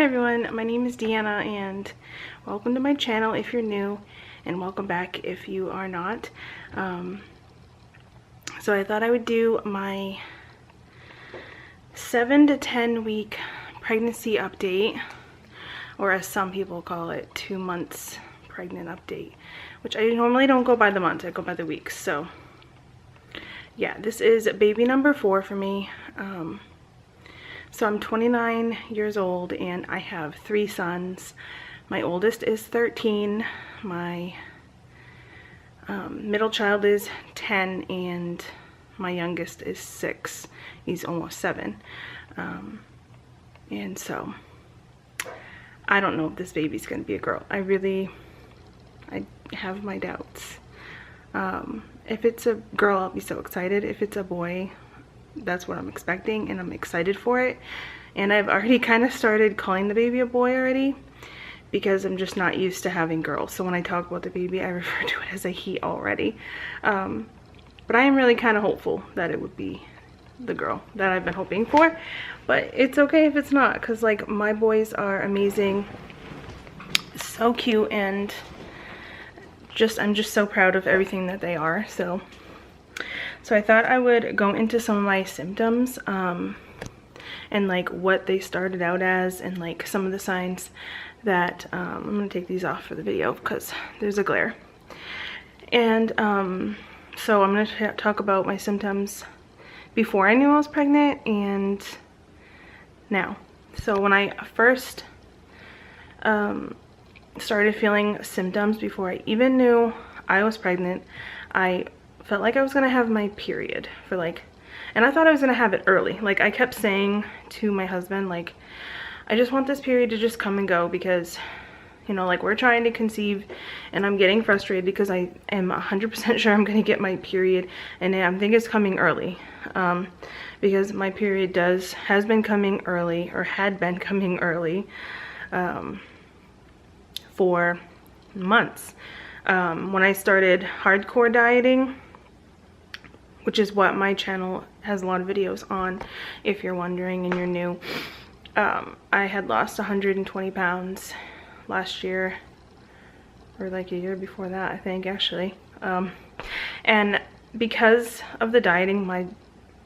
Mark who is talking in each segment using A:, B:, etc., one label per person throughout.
A: Hi everyone, my name is Deanna and welcome to my channel if you're new, and welcome back if you are not. So I thought I would do my 7 to 10 week pregnancy update, or as some people call it, 2 months pregnant update, which I normally don't go by the months, I go by the weeks. So yeah, this is baby number 4 for me. So I'm 29 years old and I have 3 sons. My oldest is 13, my middle child is 10, and my youngest is 6. He's almost 7. And so I don't know if this baby's gonna be a girl. I have my doubts. If it's a girl, I'll be so excited. If it's a boy, that's what I'm expecting, and I'm excited for it. And I've already kind of started calling the baby a boy already, because I'm just not used to having girls. So when I talk about the baby, I refer to it as a he already. But I am really kind of hopeful that it would be the girl that I've been hoping for. But it's okay if it's not, because like, my boys are amazing, so cute, and I'm just so proud of everything that they are. So I thought I would go into some of my symptoms and like what they started out as, and like some of the signs that I'm gonna take these off for the video because there's a glare. And so I'm gonna talk about my symptoms before I knew I was pregnant and now. So when I first started feeling symptoms, before I even knew I was pregnant, I felt like I was gonna have my period for like, and I thought I was gonna have it early. Like, I kept saying to my husband, like, I just want this period to just come and go, because, you know, like, we're trying to conceive and I'm getting frustrated because I am 100% sure I'm gonna get my period, and I think it's coming early, because my period has been coming early, or had been coming early, for months. When I started hardcore dieting, which is what my channel has a lot of videos on, if you're wondering and you're new, I had lost 120 pounds last year, or like a year before that, I think, actually. And because of the dieting, my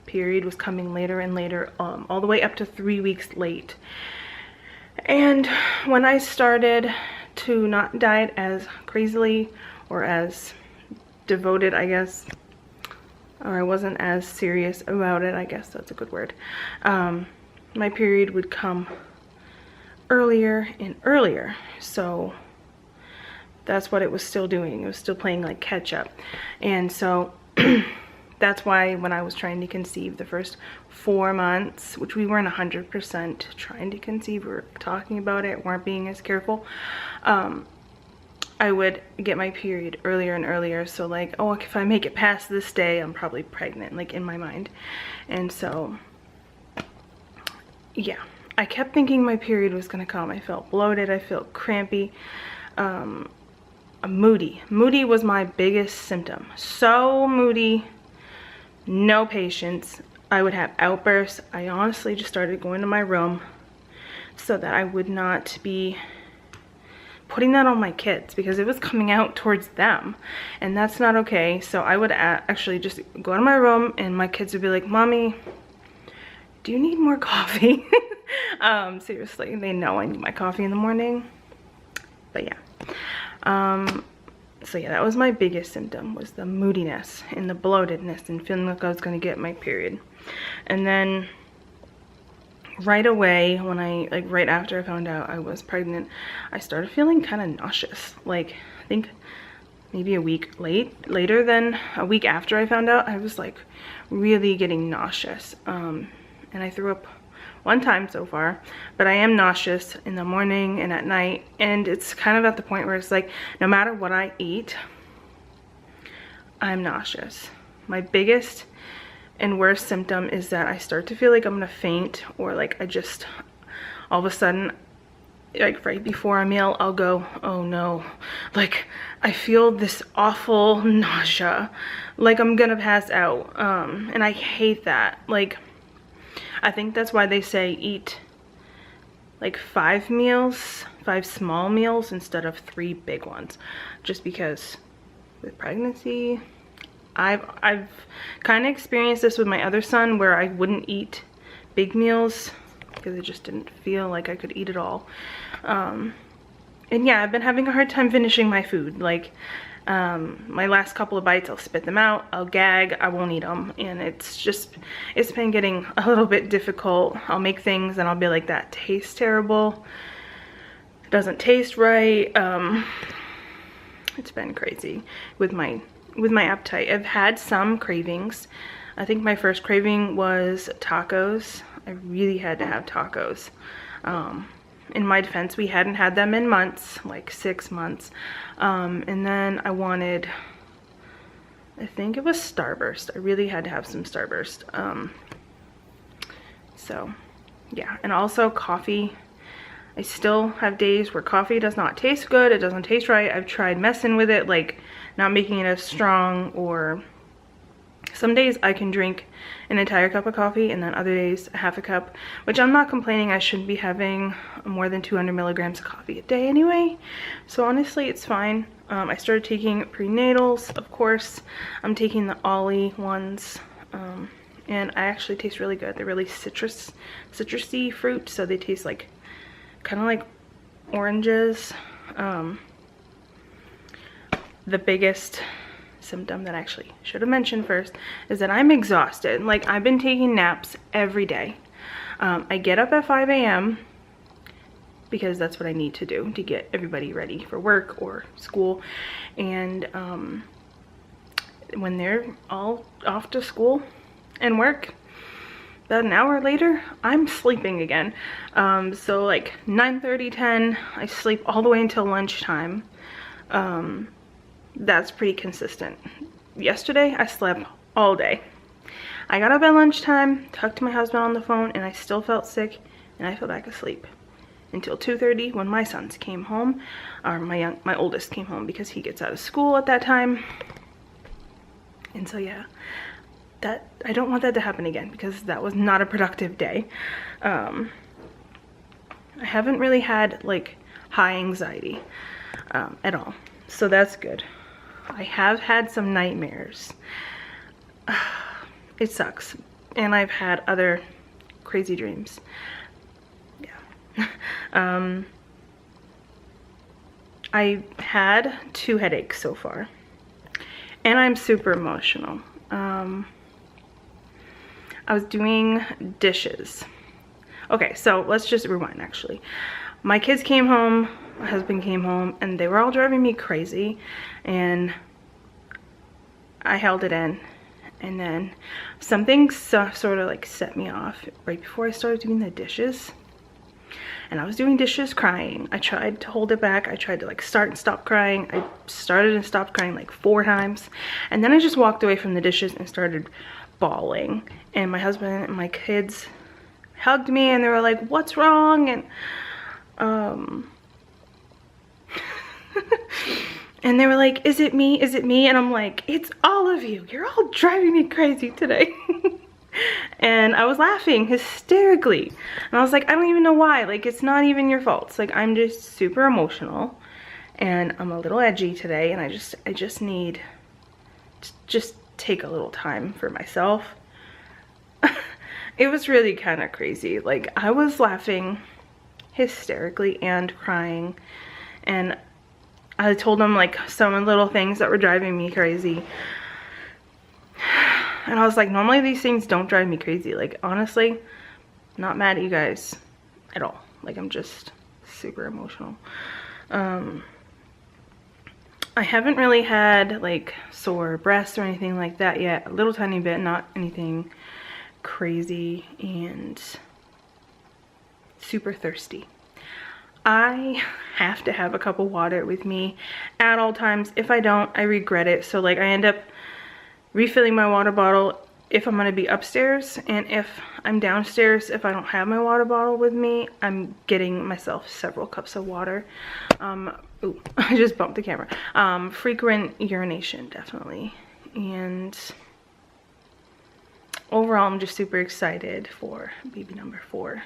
A: period was coming later and later, all the way up to 3 weeks late. And when I started to not diet as crazily, or as devoted, I guess, or I wasn't as serious about it, I guess that's a good word, my period would come earlier and earlier. So that's what it was still doing. It was still playing like catch up. And so that's why when I was trying to conceive the first 4 months, which we weren't 100% trying to conceive, we were talking about it, weren't being as careful, I would get my period earlier and earlier. So like, oh, if I make it past this day, I'm probably pregnant, like, in my mind. And so yeah, I kept thinking my period was gonna come. I felt bloated, I felt crampy, moody. Moody was my biggest symptom. So moody, no patience. I would have outbursts. I honestly just started going to my room so that I would not be putting that on my kids, because it was coming out towards them, and that's not okay. So I would actually just go to my room, and my kids would be like, "Mommy, do you need more coffee?" Seriously, they know I need my coffee in the morning. But yeah, so yeah, that was my biggest symptom, was the moodiness and the bloatedness and feeling like I was going to get my period. And then right away, when right after I found out I was pregnant, I started feeling kind of nauseous. Like, I think maybe a week later than a week after I found out, I was like really getting nauseous. And I threw up 1 time so far, but I am nauseous in the morning and at night. And it's kind of at the point where it's like, no matter what I eat, I'm nauseous. My biggest and worst symptom is that I start to feel like I'm gonna faint, or like I just, all of a sudden, like right before a meal, I'll go, oh no, like I feel this awful nausea, like I'm gonna pass out. And I hate that. Like, I think that's why they say eat like 5 meals, 5 small meals instead of 3 big ones, just because with pregnancy, I've kind of experienced this with my other son where I wouldn't eat big meals because it just didn't feel like I could eat it all. And yeah, I've been having a hard time finishing my food. Like my last couple of bites, I'll spit them out, I'll gag, I won't eat them, and it's been getting a little bit difficult. I'll make things and I'll be like, that tastes terrible, it doesn't taste right. It's been crazy with my appetite. I've had some cravings. I think my first craving was tacos. I really had to have tacos. In my defense, we hadn't had them in months, like 6 months. And then I wanted, I think it was Starburst. I really had to have some Starburst. So yeah, and also coffee. I still have days where coffee does not taste good, it doesn't taste right. I've tried messing with it, like not making it as strong, or some days I can drink an entire cup of coffee and then other days a half a cup, which I'm not complaining. I shouldn't be having more than 200 milligrams of coffee a day anyway. So honestly, it's fine. I started taking prenatals, of course. I'm taking the Ollie ones. And I actually taste really good. They're really citrusy fruit, so they taste like kind of like oranges. The biggest symptom that I actually should have mentioned first is that I'm exhausted. Like, I've been taking naps every day. I get up at 5 a.m. because that's what I need to do to get everybody ready for work or school. And when they're all off to school and work, about an hour later, I'm sleeping again. So like 9:30, 10, I sleep all the way until lunchtime. That's pretty consistent. Yesterday, I slept all day. I got up at lunchtime, talked to my husband on the phone, and I still felt sick, and I fell back asleep until 2:30 when my sons came home, or my oldest came home because he gets out of school at that time. And so yeah, that I don't want that to happen again because that was not a productive day. I haven't really had like high anxiety at all, so that's good. I have had some nightmares. It sucks, and I've had other crazy dreams. Yeah. I had 2 headaches so far, and I'm super emotional. I was doing dishes. Okay, so let's just rewind actually. My kids came home, my husband came home, and they were all driving me crazy, and I held it in. And then something sort of like set me off right before I started doing the dishes. And I was doing dishes crying. I tried to hold it back. I tried to like start and stop crying. I started and stopped crying like 4 times. And then I just walked away from the dishes and started bawling. And my husband and my kids hugged me and they were like, "What's wrong?" And and they were like, "Is it me? Is it me?" And I'm like, "It's all of you. You're all driving me crazy today." And I was laughing hysterically. And I was like, I don't even know why. Like, it's not even your fault. It's like, I'm just super emotional. And I'm a little edgy today. And I just need to just take a little time for myself. It was really kind of crazy. Like, I was laughing hysterically and crying. And I told them like some little things that were driving me crazy. And I was like, normally these things don't drive me crazy. Like, honestly, not mad at you guys at all. Like, I'm just super emotional. I haven't really had like sore breasts or anything like that yet. A little tiny bit, not anything crazy, and super thirsty. I have to have a cup of water with me at all times. If I don't, I regret it. So like, I end up refilling my water bottle if I'm going to be upstairs, and if I'm downstairs, if I don't have my water bottle with me, I'm getting myself several cups of water. Ooh, I just bumped the camera. Frequent urination, definitely. And overall, I'm just super excited for baby number 4.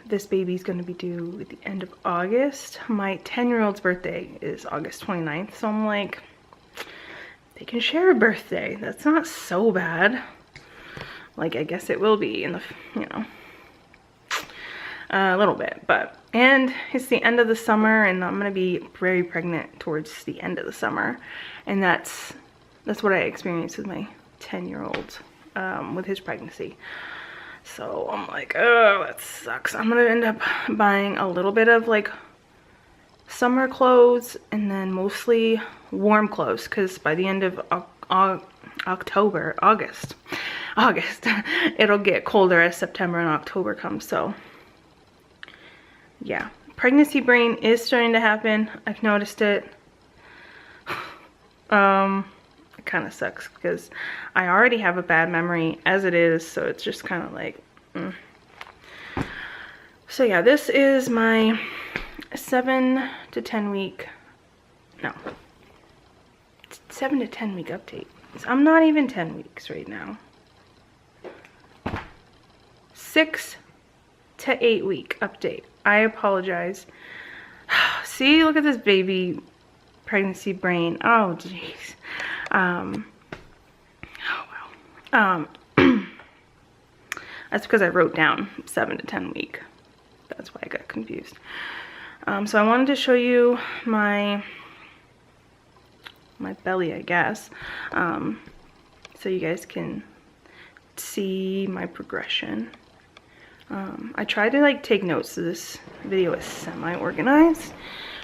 A: This baby's going to be due at the end of August. My 10-year-old's birthday is August 29th, so I'm like, they can share a birthday. That's not so bad. Like, I guess it will be in the, you know, a little bit, but, and it's the end of the summer, and I'm gonna be very pregnant towards the end of the summer, and that's what I experienced with my 10-year-old, with his pregnancy. So I'm like, oh, that sucks. I'm gonna end up buying a little bit of like summer clothes and then mostly warm clothes, because by the end of August, it'll get colder as September and October comes. So yeah, pregnancy brain is starting to happen. I've noticed it. It kind of sucks because I already have a bad memory as it is, so it's just kind of like, So yeah, this is my 7 to 10 week, no, 7 to 10 week update. I'm not even 10 weeks right now. 6 to 8 week update. I apologize. See, look at this baby pregnancy brain. Oh jeez. Oh wow. That's because I wrote down 7 to 10 week. That's why I got confused. So I wanted to show you my belly, I guess, so you guys can see my progression. I tried to like take notes so this video is semi-organized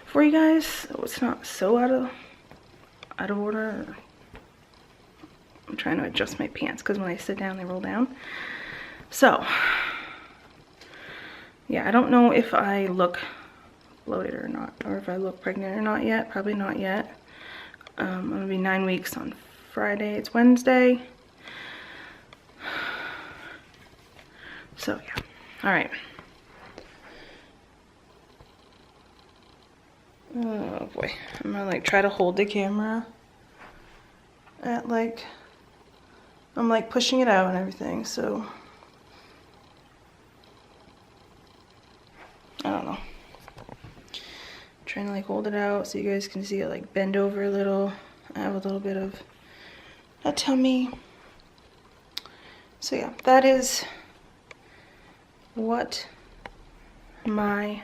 A: for you guys, so it's not so out of order. I'm trying to adjust my pants because when I sit down they roll down. So yeah, I don't know if I look bloated or not, or if I look pregnant or not yet. Probably not yet. I'm gonna be 9 weeks on Friday. It's Wednesday. So yeah. All right. Oh boy. I'm gonna like try to hold the camera at like, I'm like pushing it out and everything, so I don't know. Trying to like hold it out so you guys can see it like bend over a little. I have a little bit of a tummy. So yeah, that is what my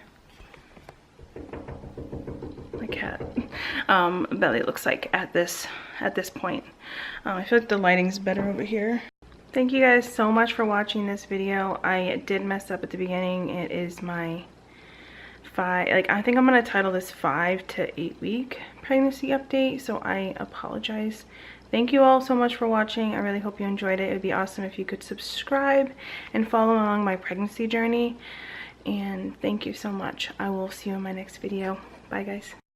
A: cat belly looks like at this point. I feel like the lighting's better over here. Thank you guys so much for watching this video. I did mess up at the beginning. It is my I think I'm gonna title this 5 to 8 week pregnancy update, so I apologize. Thank you all so much for watching. I really hope you enjoyed it. It would be awesome if you could subscribe and follow along my pregnancy journey, and thank you so much. I will see you in my next video. Bye guys.